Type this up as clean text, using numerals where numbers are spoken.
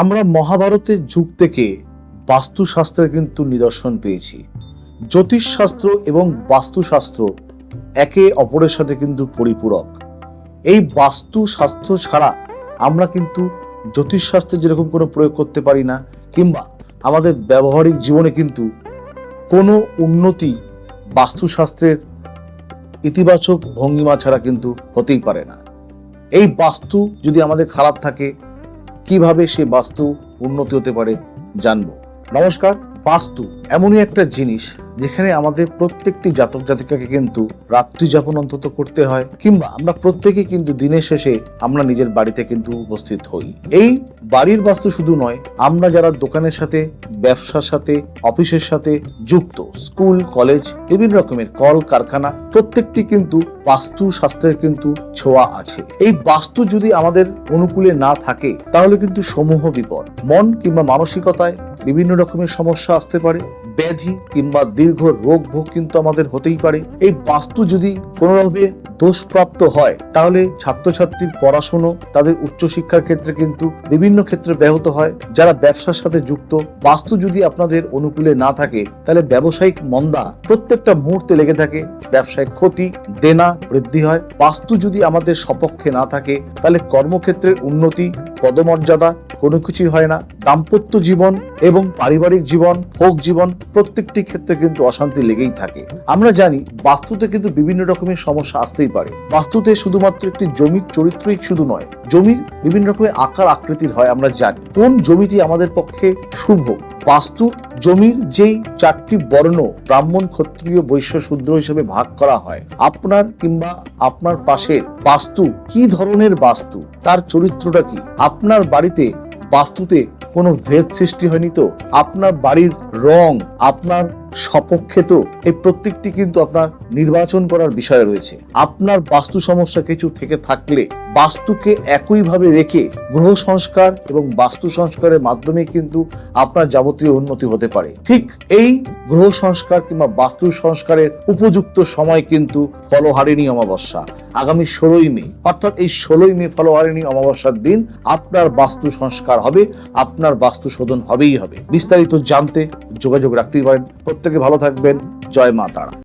আমরা মহাভারতের যুগ থেকে বাস্তুশাস্ত্রের কিন্তু নিদর্শন পেয়েছি। জ্যোতিষশাস্ত্র এবং বাস্তুশাস্ত্র একে অপরের সাথে কিন্তু পরিপূরক। এই বাস্তুশাস্ত্র ছাড়া আমরা কিন্তু জ্যোতিষশাস্ত্রে যেরকম কোনো প্রয়োগ করতে পারি না, কিংবা আমাদের ব্যবহারিক জীবনে কিন্তু কোনো উন্নতি বাস্তুশাস্ত্রের ইতিবাচক ভঙ্গিমা ছাড়া কিন্তু হতেই পারে না। এই বাস্তু যদি আমাদের খারাপ থাকে, কিভাবে সে বাস্তু উন্নতি হতে পারে জানবো। নমস্কার। বাস্তু এমনই একটা জিনিস যেখানে আমাদের প্রত্যেকটি জাতক জাতিকাকে কিন্তু রাত্রি যাপন অন্তত করতে হয়, কিংবা আমরা প্রত্যেকে কিন্তু দিনের শেষে আমরা নিজের বাড়িতে কিন্তু উপস্থিত হই। এই বাড়ির বাস্তু শুধু নয়, আমরা যারা দোকানের সাথে, ব্যবসার সাথে, অফিসের সাথে যুক্ত, স্কুল কলেজ, বিভিন্ন রকমের কল কারখানা, প্রত্যেকটি কিন্তু বাস্তু শাস্ত্রের কিন্তু ছোঁয়া আছে। এই বাস্তু যদি আমাদের অনুকূলে না থাকে তাহলে কিন্তু সমূহ বিপদ। মন কিংবা মানসিকতায় বিভিন্ন রকমের সমস্যা আসতে পারে, ব্যাধি কিংবা দীর্ঘ রোগ ভোগ কিন্তু আমাদের হতেই পারে। এই বাস্তু যদি কোনোভাবে দোষপ্রাপ্ত হয় তাহলে ছাত্রছাত্রীর পড়াশুনো, তাদের উচ্চশিক্ষার ক্ষেত্রে কিন্তু বিভিন্ন ক্ষেত্রে ব্যাহত হয়। যারা ব্যবসার সাথে যুক্ত, বাস্তু যদি আপনাদের অনুকূলে না থাকে তাহলে ব্যবসায়িক মন্দা প্রত্যেকটা মুহূর্তে লেগে থাকে, ব্যবসায়িক ক্ষতি, দেনা বৃদ্ধি হয়। বাস্তু যদি আমাদের সপক্ষে না থাকে তাহলে কর্মক্ষেত্রের উন্নতি, পদমর্যাদা কোনো কিছুই হয় না। দাম্পত্য জীবন এবং পারিবারিক জীবন, ভোগ জীবন, প্রত্যেকটি ক্ষেত্রে কিন্তু অশান্তি লেগেই থাকে। আমরা জানি বাস্তুতে কিন্তু বিভিন্ন রকমের সমস্যা আসতেই পারে। বাস্তুতে শুধুমাত্র একটি জমির চরিত্রই শুধু নয়, জমির বিভিন্ন রকমের আকার আকৃতির হয়। আমরা জানি কোন জমিটি আমাদের পক্ষে শুভ। বাস্তুর জমির যেই চারটি বর্ণ, ব্রাহ্মণ, ক্ষত্রিয়, বৈশ্য, শূদ্র হিসেবে ভাগ করা হয়, আপনার কিংবা আপনার পাশের বাস্তু কি ধরনের বাস্তু, তার চরিত্রটা কি, আপনার বাড়িতে বাস্তুতে কোনো ভেদ সৃষ্টি হয়নি তো, আপনার বাড়ির রং আপনার সপক্ষে তো, এই প্রত্যেকটি কিন্তু আপনার নির্বাচন করার বিষয় রয়েছে। আপনার বাস্তু সমস্যা কিছু থেকে থাকলে বাস্তুকে একইভাবে রেখে গ্রহ সংস্কার এবং বাস্তু সংস্কারের মাধ্যমে কিন্তু আপনার যাবতীয় উন্নতি হতে পারে। ঠিক এই গ্রহ সংস্কার কিংবা বাস্তু সংস্কারের উপযুক্ত সময় কিন্তু ফলহারিণী অমাবস্যা, আগামী 16ই মে, অর্থাৎ এই 16ই মে ফলহারিণী অমাবস্যার দিন আপনার বাস্তু সংস্কার হবে, আপনার বাস্তু শোধন হবেই হবে। বিস্তারিত জানতে যোগাযোগ রাখতেই পারেন। প্রত্যেকে ভালো থাকবেন। জয় মা তারা।